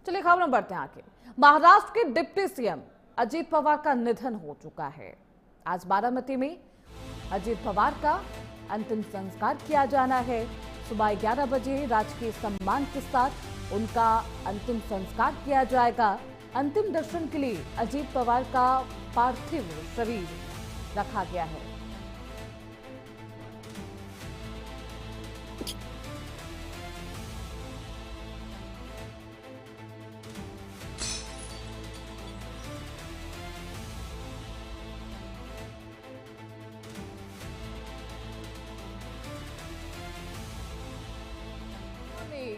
चलिए खबरों बढ़ते हैं आगे। महाराष्ट्र के डिप्टी सीएम अजीत पवार का निधन हो चुका है। आज बारामती में अजीत पवार का अंतिम संस्कार किया जाना है। सुबह 11 बजे राजकीय सम्मान के साथ उनका अंतिम संस्कार किया जाएगा। अंतिम दर्शन के लिए अजीत पवार का पार्थिव शरीर रखा गया है।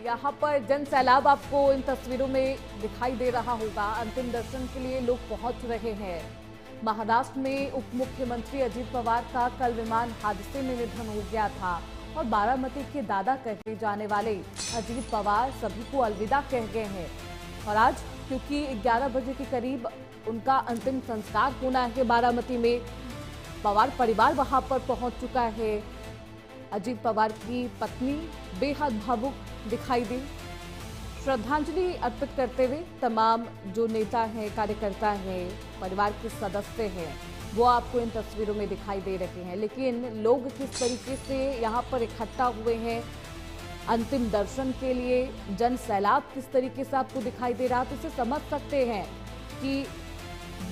यहाँ पर जन सैलाब आपको इन तस्वीरों में दिखाई दे रहा होगा। अंतिम दर्शन के लिए लोग पहुंच रहे हैं। महाराष्ट्र में उप मुख्यमंत्री अजीत पवार का कल विमान हादसे में निधन हो गया था और बारामती के दादा कहे जाने वाले अजीत पवार सभी को अलविदा कह गए हैं। और आज क्योंकि 11 बजे के करीब उनका अंतिम संस्कार होना है बारामती में, पवार परिवार वहां पर पहुंच चुका है। अजीत पवार की पत्नी बेहद भावुक दिखाई दी। श्रद्धांजलि अर्पित करते हुए तमाम जो नेता हैं, कार्यकर्ता हैं, परिवार के सदस्य हैं, वो आपको इन तस्वीरों में दिखाई दे रहे हैं। लेकिन लोग किस तरीके से यहाँ पर इकट्ठा हुए हैं अंतिम दर्शन के लिए, जन सैलाब किस तरीके से आपको दिखाई दे रहा, तो इसे समझ सकते हैं कि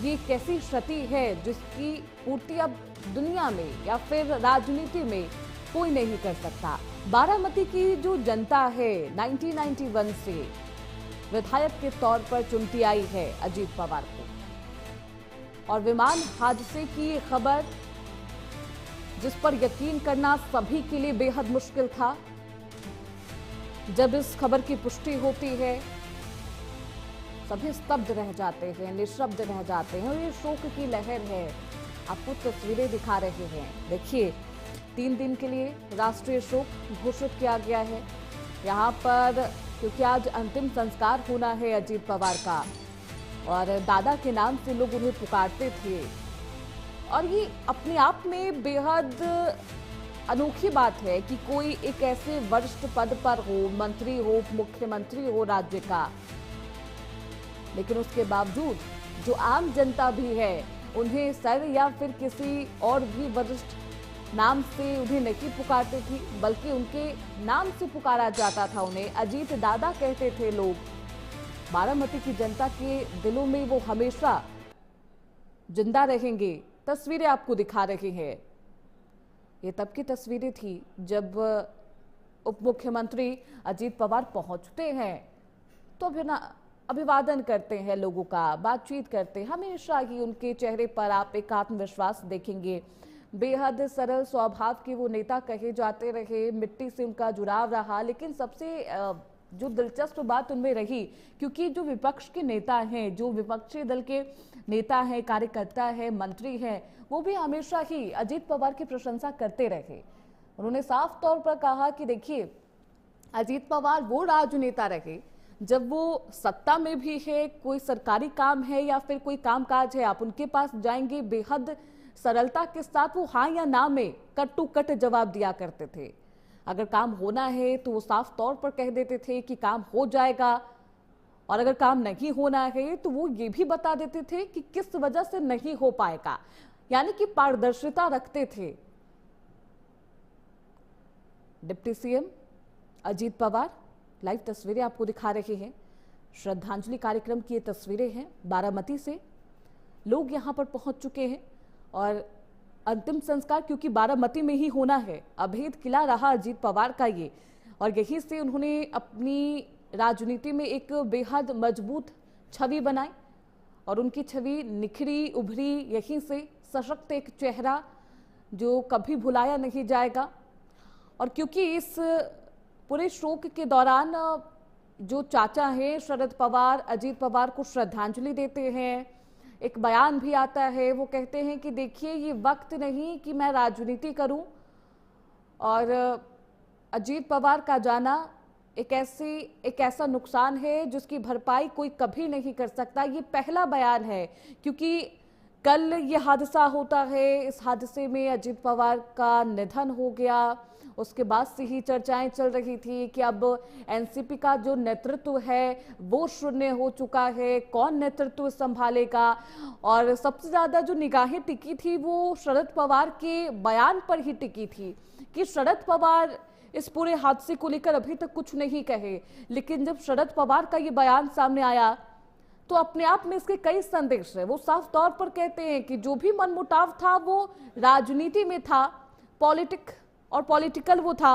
ये कैसी क्षति है जिसकी पूर्ति अब दुनिया में या फिर राजनीति में कोई नहीं कर सकता। बारामती की जो जनता है 1991 से विधायक के तौर पर चुनती आई है अजीत पवार को, और विमान हादसे की खबर जिस पर यकीन करना सभी के लिए बेहद मुश्किल था। जब इस खबर की पुष्टि होती है सभी स्तब्ध रह जाते हैं, निशब्द रह जाते हैं और ये शोक की लहर है। आपको तस्वीरें दिखा रहे हैं, देखिए 3 दिन के लिए राष्ट्रीय शोक घोषित किया गया है यहाँ पर, क्योंकि आज अंतिम संस्कार होना है अजीत पवार का और दादा के नाम से लोग उन्हें पुकारते थे। और ये अपने आप में बेहद अनोखी बात है कि कोई एक ऐसे वरिष्ठ पद पर हो, मंत्री हो, मुख्यमंत्री हो राज्य का, लेकिन उसके बावजूद जो आम जनता भी है उन्हें सर या फिर किसी और भी वरिष्ठ नाम से उन्हें नहीं पुकारते थी, बल्कि उनके नाम से पुकारा जाता था। उन्हें अजीत दादा कहते थे लोग। बारामती की जनता के दिलों में वो हमेशा जिंदा रहेंगे। तस्वीरें आपको दिखा रहे हैं, ये तब की तस्वीरें थी जब उप मुख्यमंत्री अजीत पवार पहुंचते हैं तो अभिवादन करते हैं लोगों का, बातचीत करते हैं। हमेशा ही उनके चेहरे पर आप एक आत्मविश्वास देखेंगे। बेहद सरल स्वभाव के वो नेता कहे जाते रहे, मिट्टी से उनका जुड़ाव रहा। लेकिन सबसे जो दिलचस्प बात उनमें रही, क्योंकि जो विपक्ष के नेता हैं, जो विपक्षी दल के नेता हैं, कार्यकर्ता हैं, मंत्री हैं, वो भी हमेशा ही अजीत पवार की प्रशंसा करते रहे। उन्होंने साफ तौर पर कहा कि देखिए अजीत पवार वो राजनेता रहे जब वो सत्ता में भी है, कोई सरकारी काम है या फिर कोई कामकाज है, आप उनके पास जाएंगे, बेहद सरलता के साथ वो हाँ या ना में कट टू कट जवाब दिया करते थे। अगर काम होना है तो वो साफ तौर पर कह देते थे कि काम हो जाएगा, और अगर काम नहीं होना है तो वो ये भी बता देते थे कि किस वजह से नहीं हो पाएगा, यानी कि पारदर्शिता रखते थे। Deputy CM Ajit Pawar, live तस्वीरें आपको दिखा रहे हैं। श्रद्धांजलि कार्यक्रम की ये तस्वीरें हैं बारामती से। लोग यहां पर पहुंच चुके हैं और अंतिम संस्कार क्योंकि बारामती में ही होना है, अभेद किला रहा अजीत पवार का ये, और यहीं से उन्होंने अपनी राजनीति में एक बेहद मजबूत छवि बनाई और उनकी छवि निखरी उभरी यहीं से, सशक्त एक चेहरा जो कभी भुलाया नहीं जाएगा। और क्योंकि इस पूरे शोक के दौरान जो चाचा हैं शरद पवार अजीत पवार को श्रद्धांजलि देते हैं, एक बयान भी आता है, वो कहते हैं कि देखिए ये वक्त नहीं कि मैं राजनीति करूं, और अजीत पवार का जाना एक ऐसा नुकसान है जिसकी भरपाई कोई कभी नहीं कर सकता। ये पहला बयान है क्योंकि कल ये हादसा होता है, इस हादसे में अजीत पवार का निधन हो गया उसके बाद से ही चर्चाएं चल रही थी कि अब एनसीपी का जो नेतृत्व है वो शून्य हो चुका है, कौन नेतृत्व संभालेगा। और सबसे ज्यादा जो निगाहें टिकी थी वो शरद पवार के बयान पर ही टिकी थी कि शरद पवार इस पूरे हादसे को लेकर अभी तक कुछ नहीं कहे, लेकिन जब शरद पवार का ये बयान सामने आया तो अपने आप में इसके कई संदेश है। वो साफ तौर पर कहते हैं कि जो भी मनमुटाव था वो राजनीति में था, पॉलिटिकल वो था,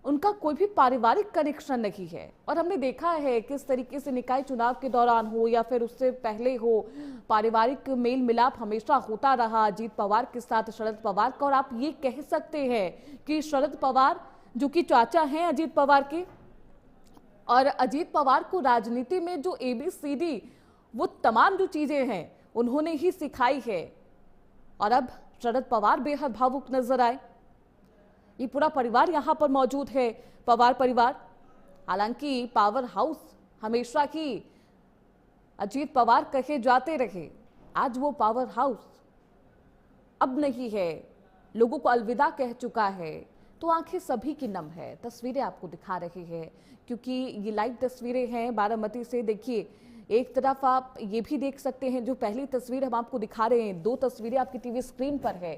उनका कोई भी पारिवारिक कनेक्शन नहीं है। और हमने देखा है किस तरीके से निकाय चुनाव के दौरान हो या फिर उससे पहले हो, पारिवारिक मेल मिलाप हमेशा होता रहा अजीत पवार के साथ शरद पवार का। और आप ये कह सकते हैं कि शरद पवार जो कि चाचा हैं अजीत पवार के, और अजीत पवार को राजनीति में जो ABCD वो तमाम जो चीजें हैं उन्होंने ही सिखाई है। और अब शरद पवार बेहद भावुक नजर आए। ये पूरा परिवार यहां पर मौजूद है, पवार परिवार। हालांकि पावर हाउस हमेशा ही अजीत पवार कहे जाते रहे, आज वो पावर हाउस अब नहीं है, लोगों को अलविदा कह चुका है। तो आंखें सभी की नम है। तस्वीरें आपको दिखा रहे हैं क्योंकि ये लाइव तस्वीरें हैं बारामती से। देखिए, एक तरफ आप ये भी देख सकते हैं, जो पहली तस्वीर हम आपको दिखा रहे हैं, 2 तस्वीरें आपकी टीवी स्क्रीन पर है।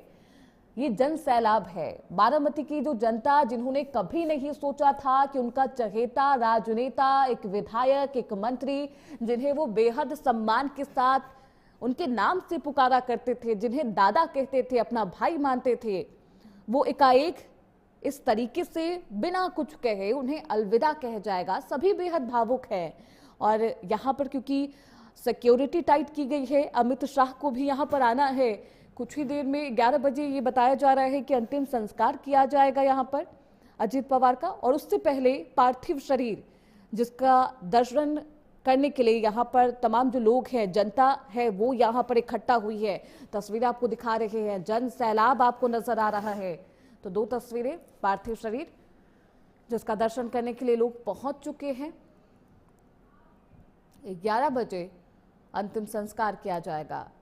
ये जन सैलाब है, बारामती की जो जनता जिन्होंने कभी नहीं सोचा था कि उनका चहेता राजनेता, एक विधायक, एक मंत्री, जिन्हें वो बेहद सम्मान के साथ उनके नाम से पुकारा करते थे, जिन्हें दादा कहते थे, अपना भाई मानते थे, वो एकाएक इस तरीके से बिना कुछ कहे उन्हें अलविदा कह जाएगा। सभी बेहद भावुक हैं। और यहाँ पर क्योंकि सिक्योरिटी टाइट की गई है, अमित शाह को भी यहाँ पर आना है। कुछ ही देर में 11 बजे ये बताया जा रहा है कि अंतिम संस्कार किया जाएगा यहाँ पर अजीत पवार का। और उससे पहले पार्थिव शरीर जिसका दर्शन करने के लिए यहाँ पर तमाम जो लोग हैं, जनता है, वो यहाँ पर इकट्ठा हुई है। तस्वीरें आपको दिखा रहे हैं, जन सैलाब आपको नजर आ रहा है। तो 2 तस्वीरें, पार्थिव शरीर जिसका दर्शन करने के लिए लोग पहुंच चुके हैं। 11 बजे अंतिम संस्कार किया जाएगा